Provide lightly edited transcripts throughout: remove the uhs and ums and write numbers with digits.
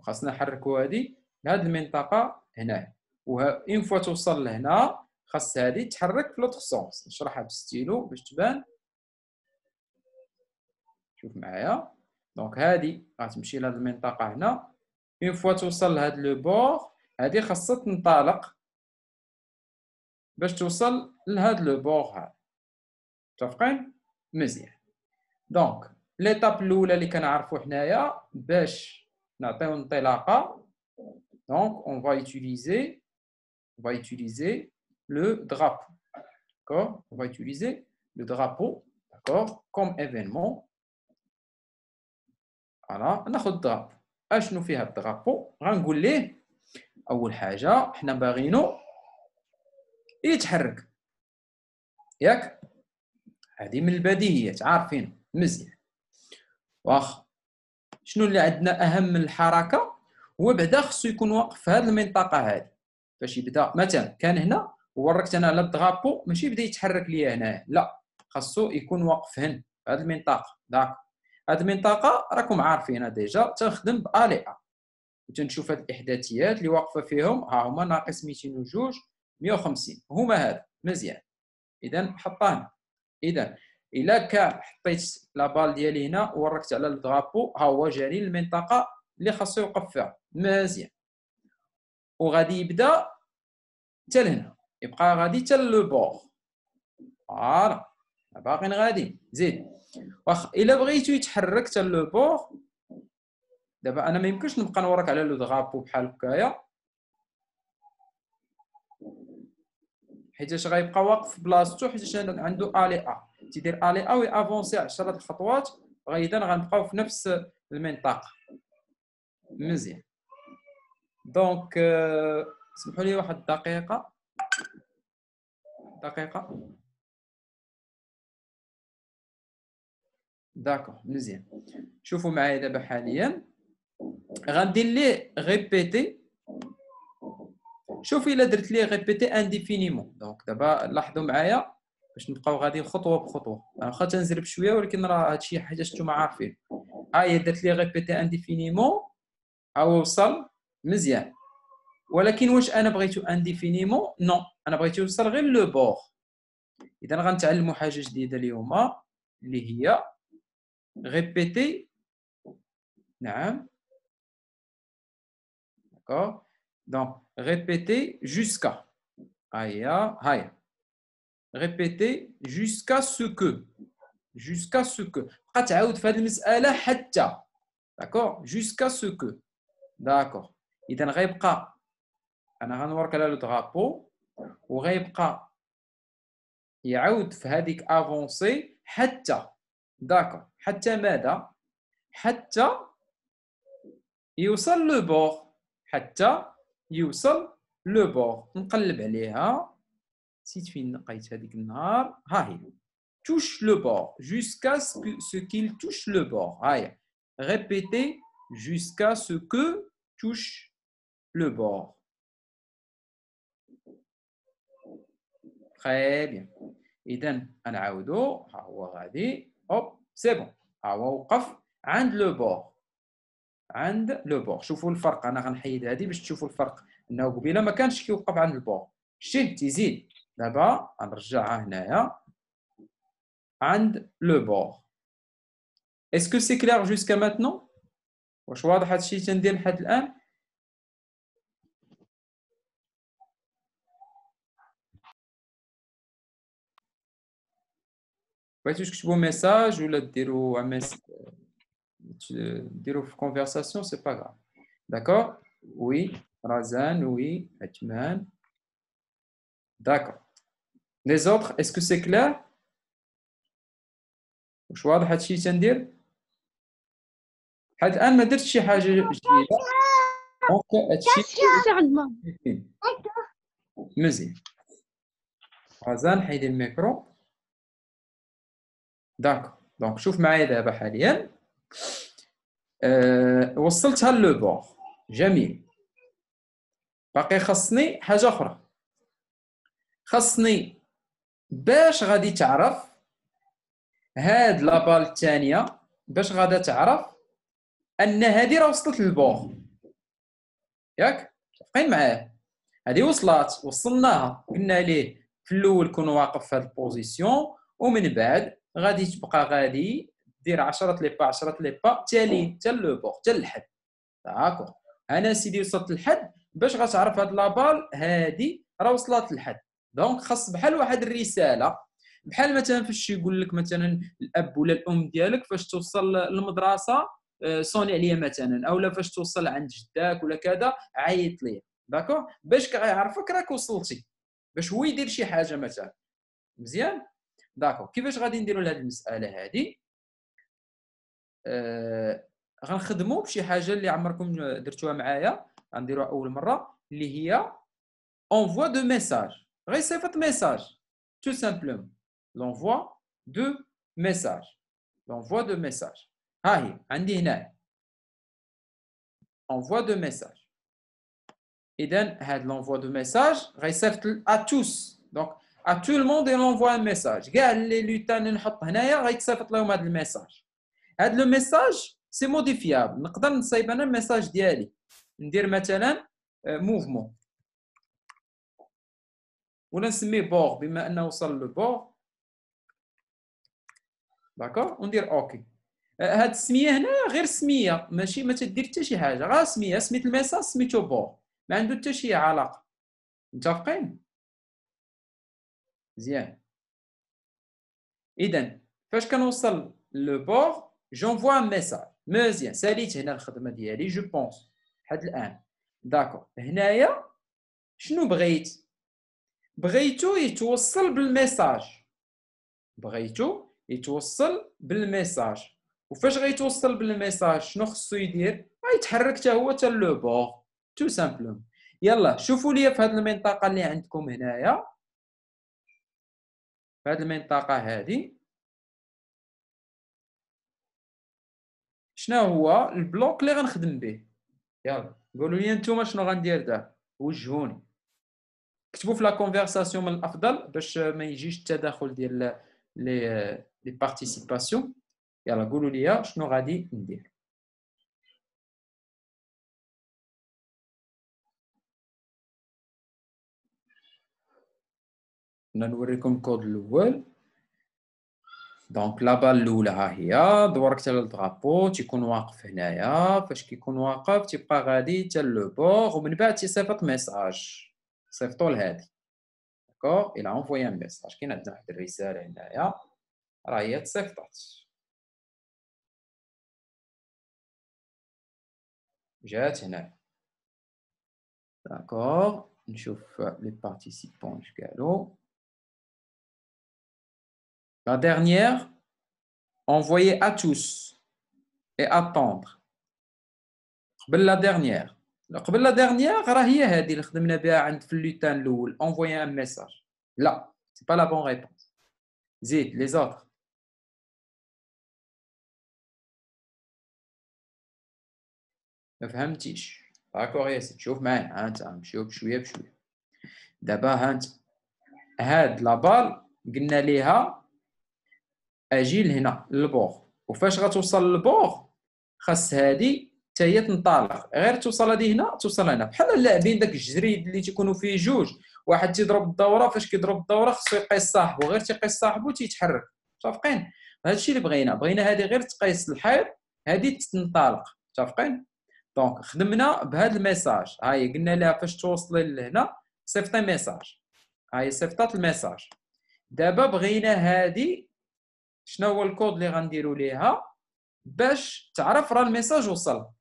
خاصنا نحركوا هذه لهاد المنطقه هنا، و اون فوا توصل لهنا خاص هذه تحرك في لوطخ سونس. نشرحها بالستيلو باش تبان. شوف معايا، دونك هذه غتمشي لهاد المنطقه هنا، اون فوا توصل لهاد لو بور هذه خاصها تنطلق باش توصل لهاد لو بور هذا. متفقين؟ مزيان. دونك ليطاب الاولى اللي كنعرفوا حنايا باش نعطيو انطلاقه، دونك اون فا utiliser le drapeau. D'accord? On va utiliser le drapeau, d'accord, comme événement. Voilà, ناخذ الدرابو. اشنو فيها الدرابو؟ غنقول ليه اول حاجه حنا باغينو يتحرك، ياك؟ هذه من البديهيات عارفين مزيان. واخا شنو اللي عندنا اهم من الحركه؟ هو بعدا خصو يكون واقف في هذه المنطقه هذه. فاش يبدا مثلا كان هنا ووركت انا على الدرابو ماشي بدا يتحرك ليا هنا، لا، خاصو يكون واقف هنا في هذه المنطقه. داك هذه المنطقه راكم عارفينها ديجا، تنخدم بالي وتنشوف هاد الاحداثيات اللي واقفه فيهم ها هما ناقص 202 150 هما هذا. مزيان، اذا حطها هنا. اذا الا كان حطيت لا بال ديالي هنا وركت على الدرابو ها هو جاري المنطقه اللي خاصو يوقف فيها. مزيان، وغادي يبدا حتى لهنا، يبقى غادي حتى لو بور. فوالا باقيين غادي زيد. واخا الا بغيتو يتحرك حتى لو بور، دابا انا ما يمكنش نبقى نورك على لو درابو بحال هكايا حيتاش غيبقى واقف في بلاصتو، حيتاش عنده الي تيدير الي ويافونسي 10 الخطوات غايدا غنبقاو في نفس المنطقه. مزيان، دونك سمحوا لي واحد الدقيقه. داكور مزيان. شوفوا معايا دابا حاليا غندير ليه ريبيتي. شوف الا درت ليه ريبيتي انديفينيمون، دونك دابا لاحظوا معايا باش نبقاو غاديين خطوه بخطوه. انا واخا تنزرب شويه ولكن راه هادشي حاجه نتوما عارفين. ها هي درت ليه ريبيتي انديفينيمون، ها هو وصل مزيان. ولكن واش انا بغيتو انديفينيمون؟ نو، انا بغيتو يوصل غير لو بور. اذا غنتعلموا حاجه جديده اليوم اللي هي ريبيتي. نعم، داكور. دونك répéter jusqu'à. هيا répéter jusqu'à ce que. بقى تعاود في هذه المساله حتى. داكور، jusqu'à ce que. داكور، اذا غيبقى انا غنورك على لو درابو وغيبقى يعاود في هذيك افونسي حتى. داكور، حتى ماذا؟ حتى يوصل لو بور. حتى يوصل لو بور. نقلب عليها، نسيت فين لقيت هذيك النهار. ها هي touche le bord jusqu'à ce qu'il touche le bord. Aïe. Répétez jusqu'à ce que touche le bord. Très bien. إذن نعاودو. ها هو غادي هوب سي بون، ها هو وقف عند لو بور. عند لو بور. شوفوا الفرق، انا غنحيد هذه باش تشوفوا الفرق، انه قبيله ما كانش كيوقف عند البور. شتي تيزيد. دابا غنرجعها هنايا عند لو بور. اسكو سي كلير جوسكا ماتنون؟ واش واضح هادشي تندير لحد الان؟ بغيتو تكتبوا ميساج ولا ديروا ديروا في كونفرساسيون، سي با غاف. داكور. وي رزان، وي عثمان. داكور. لي زوطخ اسكو سي كلير؟ واش واضح هادشي تندير؟ حد الان ما درتش شي حاجه جديده، دونك هادشي مزيان. رزان حيدي الميكرو. داكور، دونك شوف معايا دابا حاليا وصلتها لو بور. جميل. باقي خاصني حاجه اخرى. خاصني باش غادي تعرف هاد لابال الثانيه، باش غادا تعرف ان هادي راه وصلت للبور. ياك متفقين معاه؟ هذه وصلناها، قلنا ليه في الاول كون واقف في هذه البوزيسيون، ومن بعد غادي تبقى غادي دير 10 لي با 10 لي با تالي حتى لو بور حتى للحد. داكور، انا سيدي وصلت للحد، باش غتعرف هاد لابال هادي راه وصلت للحد. دونك خاص بحال واحد الرساله، بحال مثلا فاش يقول لك مثلا الاب ولا الام ديالك فاش توصل للمدرسه صوني عليا مثلا، اولا فاش توصل عند جداك ولا كذا عيط ليه. داكور، باش كيعرفك راك وصلتي، باش هو يدير شي حاجه مثلا. مزيان. داكور، كيفاش غادي نديروا لهاد المساله هادي؟ غنخدموا بشي حاجه اللي عمركم درتوها معايا، غنديروها اول مره، اللي هي envoi de message. غير صيفط ميساج tout simplement. l'envoi de message. l'envoi de message. ها هي عندي هنا envoi de message. اذا هاد l'envoi de message غيصيفط à tous. donc à tout le monde il envoie un message. كاع اللي لوتان اللي نحط هنايا غيتصيفط لهم هاد الميساج. هاد لو ميساج سي موديفيابل، نقدر نصايب انا الميساج ديالي، ندير مثلا موفمون ولا نسميه بور بما انه وصل لو بور. داكور، وندير اوكي. هاد السميه هنا غير سميه، ماشي ما تدير حتى شي حاجه، غير سميه، سميت الميساج سميتو بور، ما عنده حتى شي علاقه. متفقين؟ مزيان. اذا فاش كنوصل لو بور جونفوا ان ميساج. مزيان، ساليت هنا الخدمه ديالي جو بونس لحد الان. داكور، هنايا شنو بغيت؟ بغيتو يتوصل بالميساج، بغيتو يتوصل بالميساج. وفاش غيتوصل بالميساج شنو خصو يدير؟ غيتحرك حتى هو حتى لو بور تو سامبلوم. يلا شوفوا لي في هذه المنطقه اللي عندكم هنايا، في هذه المنطقه هذه شنو هو البلوك اللي غنخدم به؟ يلا قولوا لي نتوما شنو غندير دابا، وجهوني. كتبوا في لا كونفرساسيون من الافضل باش ما يجيش التداخل ديال لي بارتيسيباسيون. يلا قولوا لي شنو غادي ندير. انا نوريكم الكود الاول. دونك لابال الاولى ها هي، دوركت على الدرابو تيكون واقف هنايا، فاش كيكون واقف تيبقى غادي حتى لو بور، ومن بعد تيصيفط ميساج، صيفطو لهادي. داكوغ، الى انفويي ان ميساج. كاين عندنا واحد الرساله هنايا راه هي تصيفطات، جات هنا. داكوغ، نشوف لي بارتيسيبون اش قالوا. La dernière, envoyer à tous et attendre. قبل لا ديرنيير، قبل لا ديرنيير راه هي هذه اللي خدمنا بها عند في اللوتان الاول، envoyer un message. لا، سي با لا بون ريبونس. زيد لي زوتر. ما فهمتيش؟ داكوغ يا سيدي، شوف معايا، ها انت نمشيو بشويه بشويه. دابا ها انت هاد لابال قلنا ليها اجي لهنا للبوغ، وفاش غتوصل للبوغ خاص هادي حتى هي تنطلق، غير توصل هادي هنا توصل هنا، بحال اللاعبين داك الجريد اللي تيكونوا فيه جوج، واحد تيضرب الدوره، فاش كيضرب الدوره خصو يقيس صاحبو، غير تيقيس صاحبو تيتحرك. متفقين؟ هادشي اللي بغينا هادي غير تقيس الحيط، هادي تنطلق. متفقين؟ دونك خدمنا بهذا الميساج، هاي قلنا لها فاش توصلي لهنا صيفطي ميساج، هاي صيفطات الميساج. دابا بغينا هادي، شنو هو الكود اللي غنديرو ليها باش تعرف راه الميساج وصل؟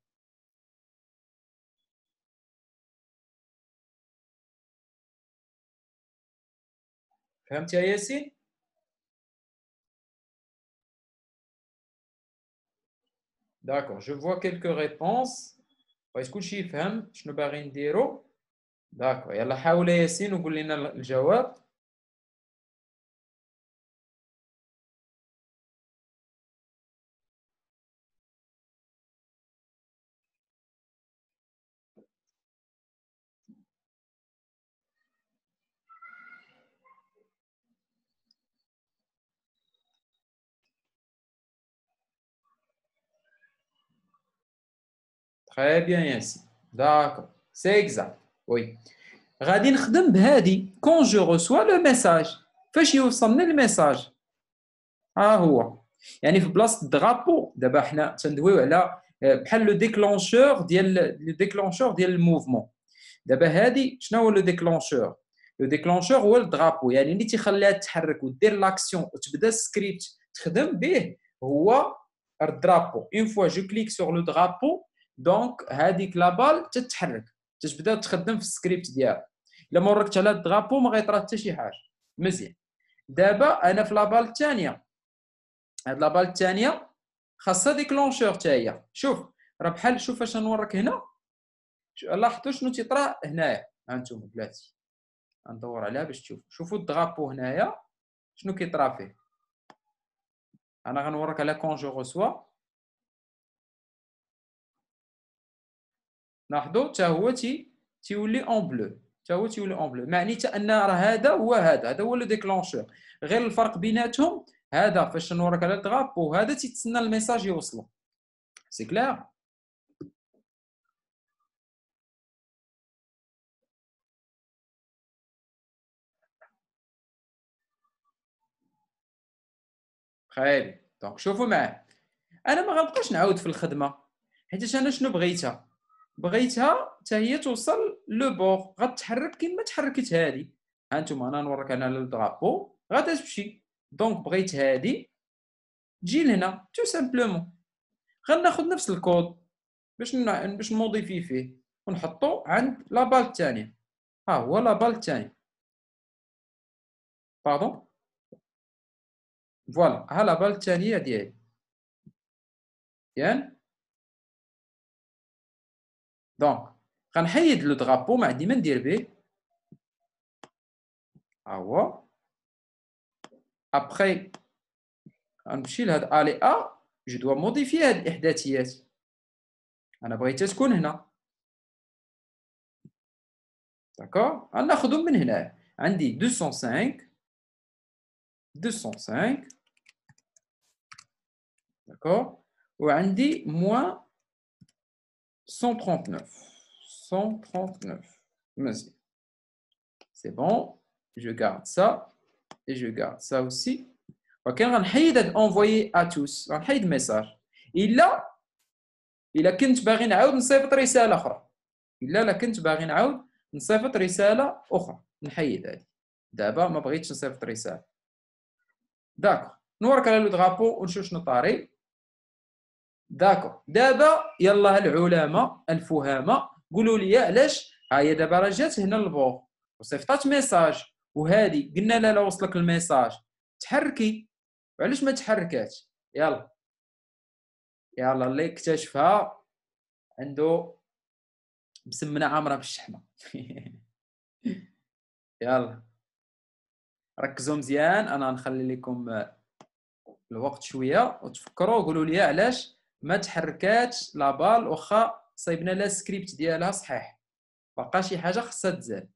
فهمت يا ياسين؟ داكور، جو فوا كيلكو ريبونس. بغيت كلشي يفهم شنو باغي نديرو. داكور، يلا حاول يا ياسين وقول لنا الجواب. تري بيان ياسين. داكور، سي اكزاكت وي. غادي نخدم بهادي كون جو ريسوا لو ميساج. فاش يوصلني الميساج ها هو، يعني في بلاصه الدغابو دابا حنا تندويو على بحال لو ديكلونشور ديال الموفمون. دابا هادي شنو هو لو ديكلونشور؟ لو ديكلونشور هو الدغابو، يعني اللي تيخليها تتحرك ودير لاكسيون وتبدا السكريبت تخدم به هو الدرابو. اون فوا جو كليك سور لو درابو دونك هذيك لا بال تتحرك تتبدا تخدم في السكريبت ديالها. الا ما وركت على الدرابو ما غيطرا حتى شي حاجه. مزيان. دابا انا في لابال الثانيه، هاد لابال الثانيه خاصها ديكلونشور حتى هي. شوف راه بحال، شوف اش نوريك هنا، لاحظتوا شنو تيطرا هنايا. ها انتم بلاتي غندور عليها باش تشوفوا. شوفوا الدرابو هنايا شنو كيطرا فيه. انا غنوريك على كون جو ريسوا. لاحظوا حتى هو تيولي اون بلو، حتى هو تيولي اون بلو، معنيته ان راه هذا هو لو ديكلونشور. غير الفرق بيناتهم هذا فاش نوريك على الدرابو هذا تيتسنى الميساج يوصلو. سي كلير. خايب. دونك شوفوا معايا، انا ما غنبقاش نعاود في الخدمه حيت انا شنو بغيتها حتى هي توصل لو بور، غتحرك كما تحركت هذه. ها انتم انا نوريك انا الدرابو غادا تمشي. دونك بغيت هذه تجي لهنا تو سامبلومون. غناخذ نفس الكود باش نموديفي فيه ونحطو عند لابال الثانيه. ها هو لابال الثاني، باردون، فوالا ها لابال الثانيه ديالي. ياك دونك غنحيد لو درابو، ما عندي ما ندير به. ها هو. ابخي غنمشي لهاد الي جو دوا موديفي هاد الاحداثيات. انا بغيتها تكون هنا. داكور غناخذهم من هنا. عندي 205 داكور، وعندي موان 139 مزيان. سي بون، جو غارد سا et je garde ça aussi. ولكن غنحيد هاد envoyer à tous، غنحيد ميساج. الا كنت باغي نعاود نصيفط رساله اخرى، الا كنت باغي نعاود نصيفط رساله اخرى نحيد هذه. دابا ما بغيتش نصيفط رساله. داكور نورك على لو درابو ونشوف شنو طاري. داكور دابا يلاه العلماء الفهاماء قولوا لي علاش ها هي دابا راه جات هنا البور وصيفطات ميساج، وهذه قلنا لها لا وصلك الميساج تحركي، وعلاش ما تحركاتش؟ يلا اللي اكتشفها عنده مسمنه عامره بالشحمه. يلا ركزوا مزيان، انا نخلي لكم الوقت شويه وتفكروا قولوا لي علاش ما تحركاتش لابال واخا صايبنا لها السكريبت ديالها صحيح، بقى شي حاجه خصها تزال.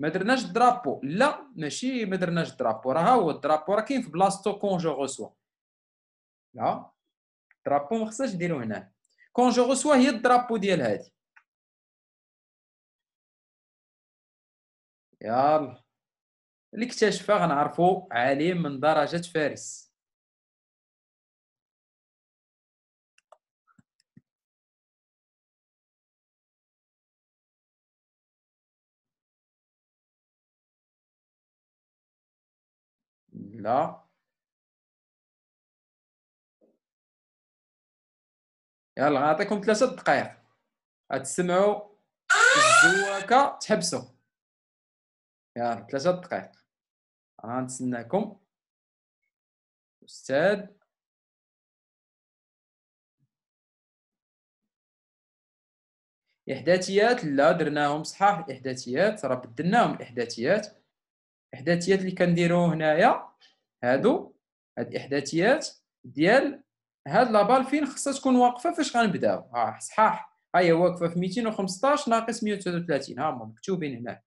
ما درناش الدرابو، لا ماشي ما درناش الدرابو، راه هو الدرابو راه كاين في بلاصتو كون جو ريسوا. لا الدرابو ما خصناش نديرو هنا. كون جو ريسوا هي الدرابو ديال هادي. يلا اللي اكتشفها غنعرفو عالم من درجة فارس. لا يلا غنعطيكم 3 دقائق غتسمعوا الزواكه تحبسوا. يلا 3 دقائق غنتسناكم استاذ. احداثيات لا درناهم صحاح، الاحداثيات راه بدلناهم. الاحداثيات اللي كنديروا هنايا هادو، هاد الاحداثيات ديال هاد لابال فين خصها تكون واقفه فاش غنبداو. صحاح ها هي واقفه في 215 ناقص 133، ها هما مكتوبين هنا.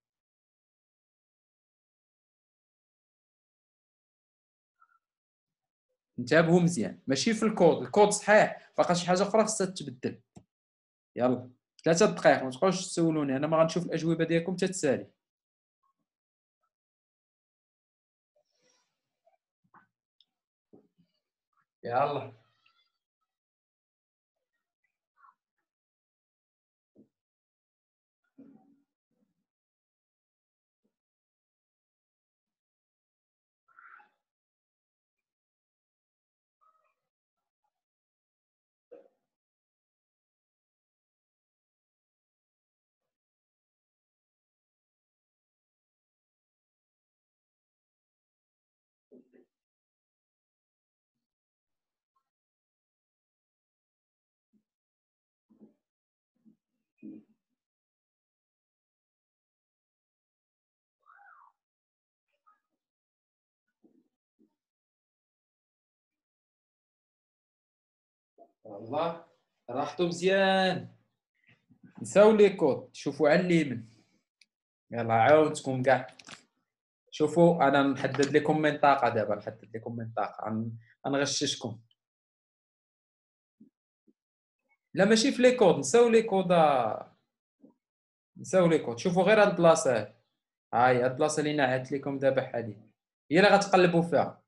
انتبهوا مزيان، ماشي في الكود، الكود صحيح، باقا شي حاجه اخرى خصها تتبدل. يلا 3 دقائق، ما تبقاوش تسولوني، انا ما غنشوف الاجوبه ديالكم تتسالي. يلا والله راحتو مزيان، نساو لي كود، شوفوا على اليمين. يلا عاونتكم كاع. شوفوا انا نحدد لكم منطقه دابا، نحدد لكم منطقه، غنغششكم. لا ماشي في لي كود، نساو لي كود، نساو لي كود. شوفوا غير هاد البلاصه هادي، هاي هاد البلاصه اللي نعت لكم دابا حاليا هي اللي غتقلبوا فيها.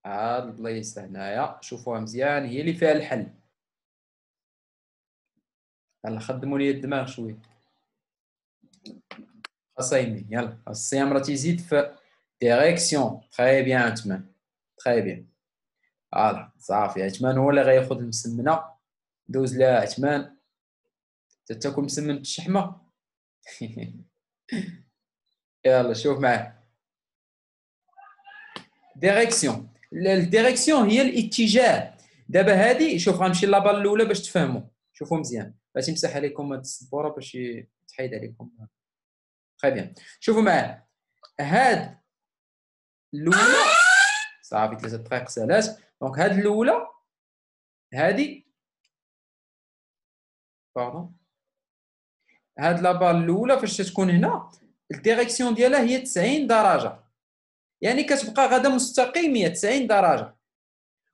هاد البلايصه هنايا شوفوها مزيان، هي اللي فيها الحل. يلا خدموا لي الدماغ شويه اصايمين. يلا الصيام راه تيزيد في ديريكسيون. تري بيان عثمان، تري بيان. فوالا صافي، عثمان هو اللي غياخذ المسمنه. دوز لها عثمان، تاكل مسمن بالشحمه. يلا شوف معاه. ديريكسيون، الديريكسيون هي الاتجاه. دابا هادي شوف، غنمشي لابال الاولى باش تفهموا. شوفوا مزيان، باش يمسح عليكم هاد السبوره، باش تحيد عليكم. تري بيان. شوفوا معاه، هاد الاولى صافي 3 دقائق سالات. دونك هاد الاولى هادي، باردون، هاد لابال الاولى فاش تكون هنا الديريكسيون ديالها هي 90 درجه، يعني كتبقى غادا مستقيمه 90 درجه.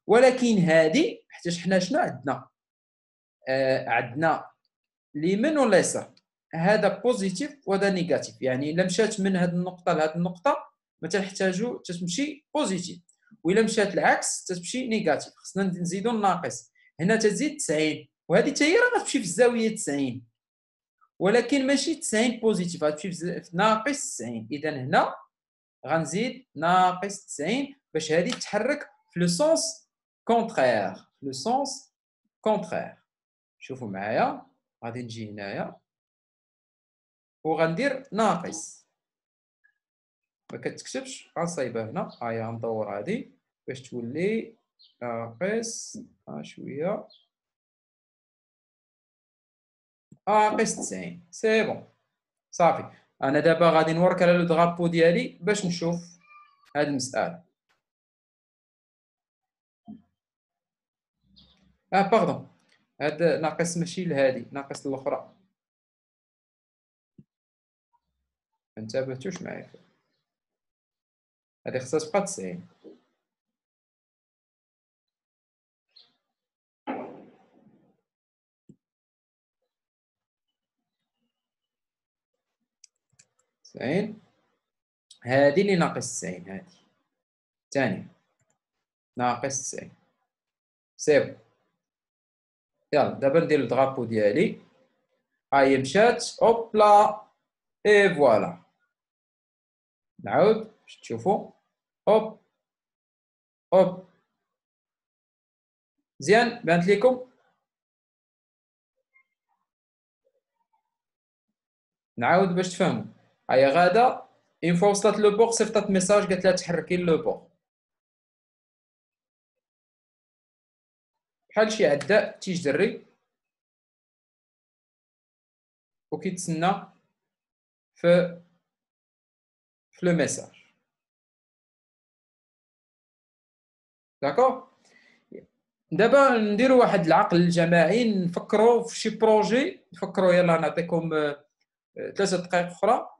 ولكن هادي حيت حنا شنو عندنا؟ عندنا اليمين واليسار، هذا بوزيتيف وهذا نيجاتيف. يعني الا مشات من هذه النقطه لهذه النقطه ما تنحتاجو تتمشي بوزيتيف، والا مشات العكس تتمشي نيجاتيف. خصنا نزيدو الناقص، هنا تزيد 90 وهذه حتى هي راه غتمشي في الزاويه 90، ولكن ماشي 90 بوزيتيف، غتمشي في ناقص 90. اذا هنا غنزيد ناقص 90 باش هذه تتحرك في لو سونس كونترير، في لو سونس كونترير. شوفوا معايا، غادي نجي هنايا وغندير ناقص، ما كتكتبش، غنصايبها هنا. هاهي غندور هادي باش تولي ناقص شويه، ناقص 90. سي بون صافي. انا دابا غادي نورك على لو درابو ديالي باش نشوف هاد المساله. باردون، هاد ناقص ماشي لهادي، ناقص الاخرى. ما انتبهتوش معايا، هادي خصها تبقى 90. هادي اللي ناقص 90، هادي الثانية ناقص 90. سي بون. يلا دابا ندير الدرابو ديالي، ها هي مشات، اوبلا، اي فوالا. نعاود باش تشوفوا، اوب اوب. مزيان بانت لكم؟ نعاود باش تفهموا. هيا غاده اون فوا وصلت لو بوغ صيفطات ميساج قالت لها تحركي لو بوغ، بحال شي عداء تيجري وكيتسنى في لو ميساج. داكوغ. دابا نديروا واحد العقل الجماعي، نفكروا في شي بروجي. نفكروا، يلا نعطيكم 3 دقائق اخرى.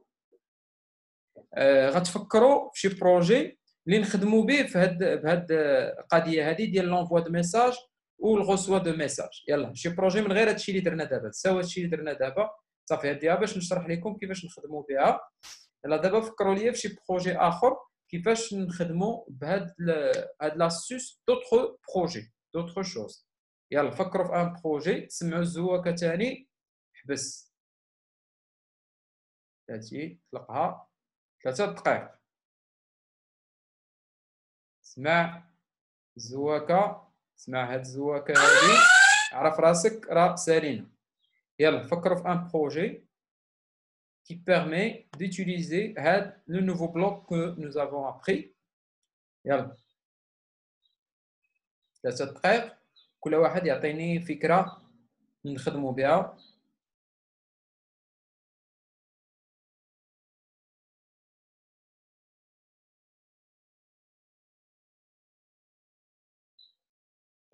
غتفكروا في شي بروجي اللي نخدموا به في بهاد القضيه هذه ديال لونفوا دو ميساج والغوسوا دو ميساج. يلا شي بروجي من غير هادشي اللي درنا دابا، تساوى هادشي اللي درنا دابا صافي. هاديها باش نشرح لكم كيفاش نخدموا بها. يلا دابا فكروا ليا في شي بروجي اخر كيفاش نخدموا هاد لاسوس دوطخ بروجي دوطخ شوز. يلا فكروا في ان بروجي، سمعوا الزواكه ثاني، حبس هاتي طلقها 3 دقائق. اسمع الزواكه، اسمع هاد الزواكه هادي، عرف راسك راه سالينا. يلا فكروا في ان بروجي qui permet d'utiliser le nouveau bloc que nous avons appris. يلا 3 دقائق، كل واحد يعطيني فكرة نخدموا بها.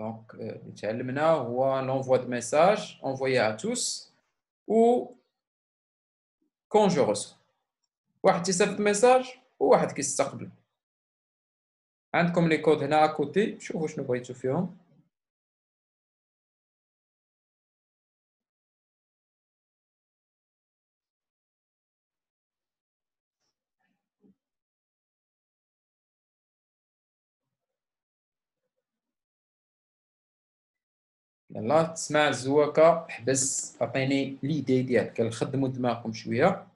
دونك اللي تعلمنا هو l'envoi de message envoyé à tous ou quand je reçois. واحد تيصيفط ميساج وواحد كيستقبل. عندكم لي كود هنا اكوتي، شوفوا شنو بغيتو فيهم. يلا تسمع الزواكه، حبس عطيني ليدي ديالك، نخدموا دماغكم شويه.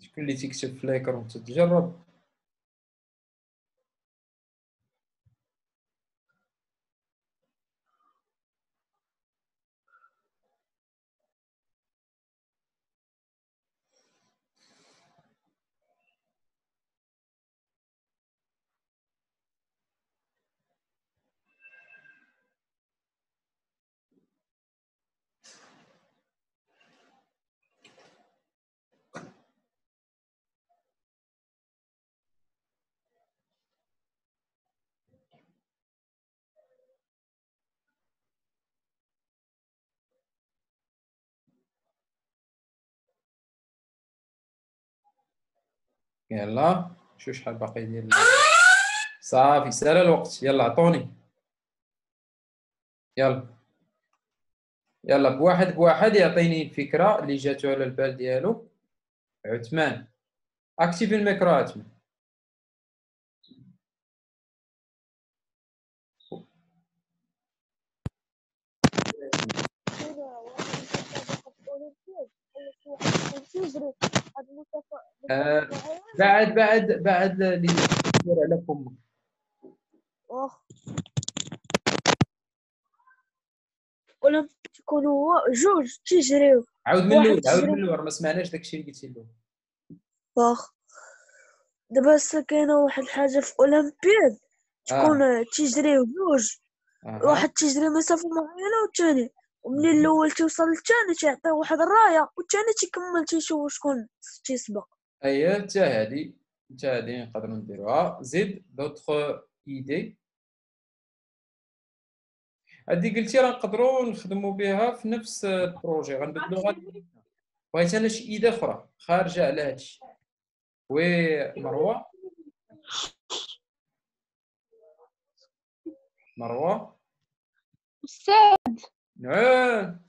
شكون اللي تيكتب في لايكرون تتجرب؟ يلا شوف شحال باقي ديال صافي سال الوقت. يلا عطوني، يلا يلا بواحد بواحد يعطيني الفكره اللي جاتو على البال ديالو. عثمان اكتيفي الميكرو. عثمان بعد اللي يدير على فمك. ولا تكونوا جوج تيجريو. عاود من الاول، عاود من الاول، ما سمعناش داكشي اللي قلتي له. واخ دابا كاينه واحد الحاجه في اولمبياد تكون تيجريو جوج. واحد تيجري مسافه معينه والثاني، ومنين الاول توصل للثاني تيعطيه واحد الرايه والثاني تيكمل تيشوف شكون تيسبق. اييه حتى هادي نقدروا نديروها. زيد دوطخ ايدي. هادي قلتي راه نقدروا نخدموا بها في نفس البروجي، غنبدلوا غير. بغيت انا شي ايده اخرى خارجه على هادشي. وي مروه، مروه أستاذ نعم.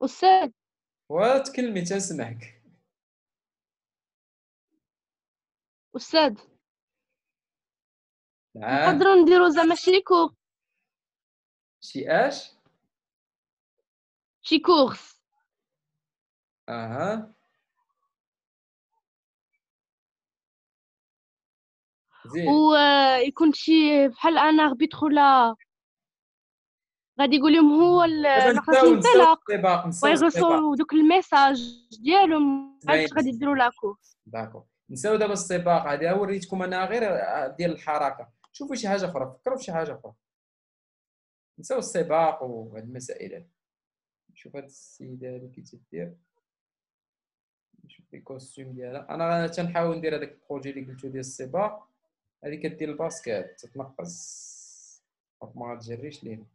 أستاذ وتكلمي تنسمعك. أستاذ نعم. نقدروا نديروا زعما شيكو شي اش؟ شي كورس اها زيد. ويكون شي بحال انا غبيت ولا غادي يقول لهم هو دابا ناقص نساو الانطلاق السباق، نساو السباق. ويغرسوا دوك الميساج ديالهم عاد سمعيني غادي يديروا لا كورس. داكور، نساو دابا السباق هذه. وريتكم انا غير ديال الحركه. شوفوا شي حاجه اخرى، فكروا في شي حاجه اخرى. نساو السباق وهاد المسائل هادي. شوف هاد السيده هادي كي تدير، نشوف لي كوستيم ديالها. انا تنحاول ندير هذاك البروجي اللي قلتو ديال السباق. هذه كدير الباسكيت تتنقص، ما غاتجريش لينا.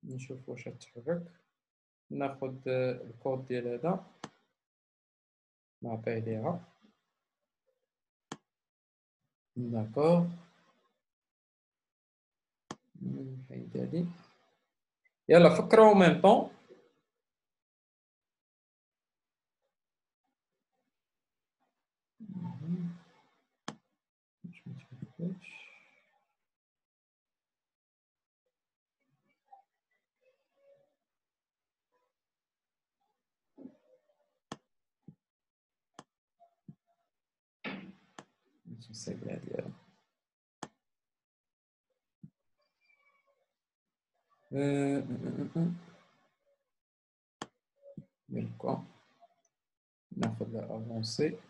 نشوف واش غتحرك. ناخذ الكود ديال هذا نعطيه ليها. داكور، نحيد هادي. يلا فكروا ميم طون. نسيبها ديالها. ديال كوا ناخذ افونسي.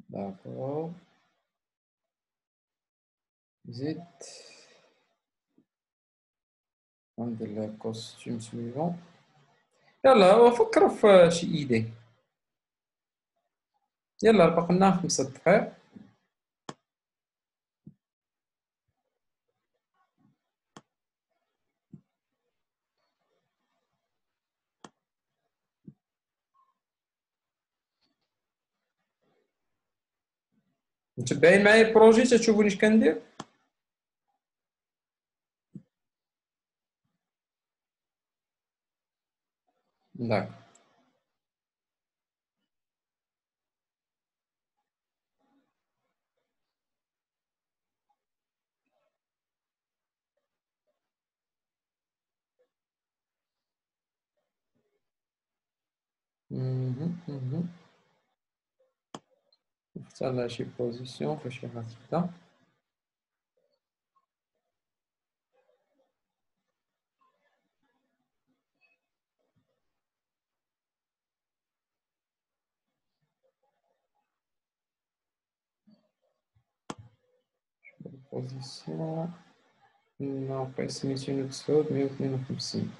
داكور زيد ندير لها كوستيم سويفون. يلا فكروا في شي ايدي. يلا باقي لنا 5 دقائق. متبعين معايا البروجي تشوفوني اش كندير. داك نختار لها شي بوزيسيون فاش غتبدا. بوزيسيون ناقص 209 152.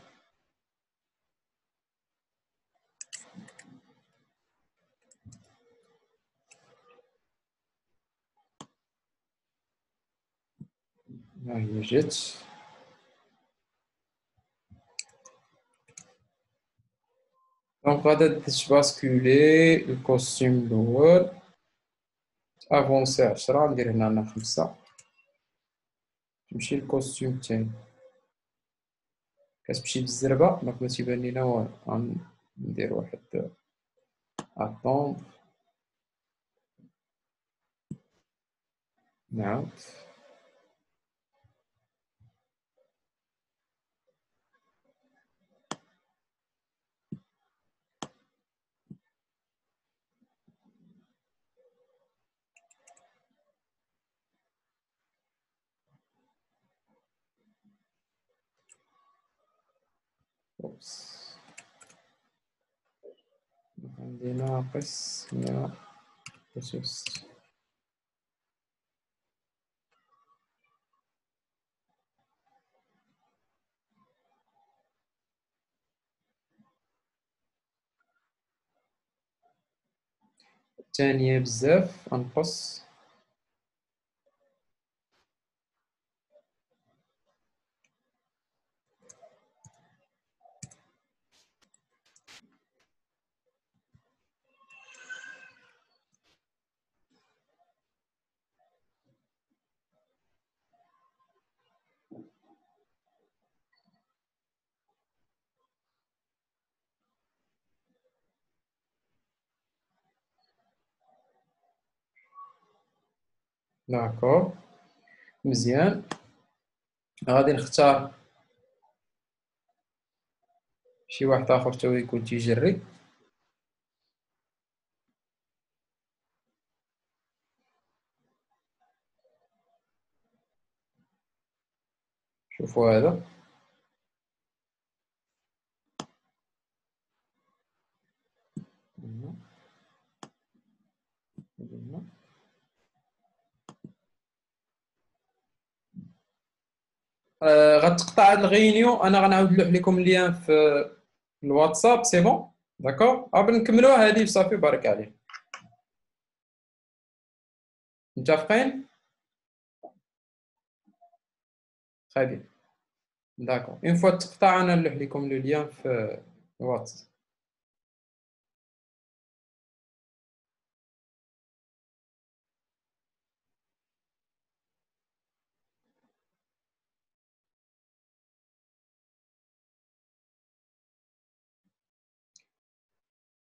ها هي جات. دونك غادا تباسكولي الكوستيم الاول. افونسي 10 ندير هنا انا 5. تمشي الكوستيم الثاني كتمشي بالزربه. دونك ما تيبان لينا والو. ندير واحد اطومب. نعاود اوبس. عندي ناقص 163. الثانية بزاف غنقص. داكور مزيان. غادي نختار شي واحد اخر تا هو يكون تيجري. شوفوا هذا غتقطع هاد الغينيو. انا غنعاود نلوح لكم اللين في الواتساب. سي بون داكور. قبل نكملوها هادي صافي بارك عليك. متفقين؟ خايبين داكور. اون فوا تقطع انا نلوح لكم لو لين في الواتس.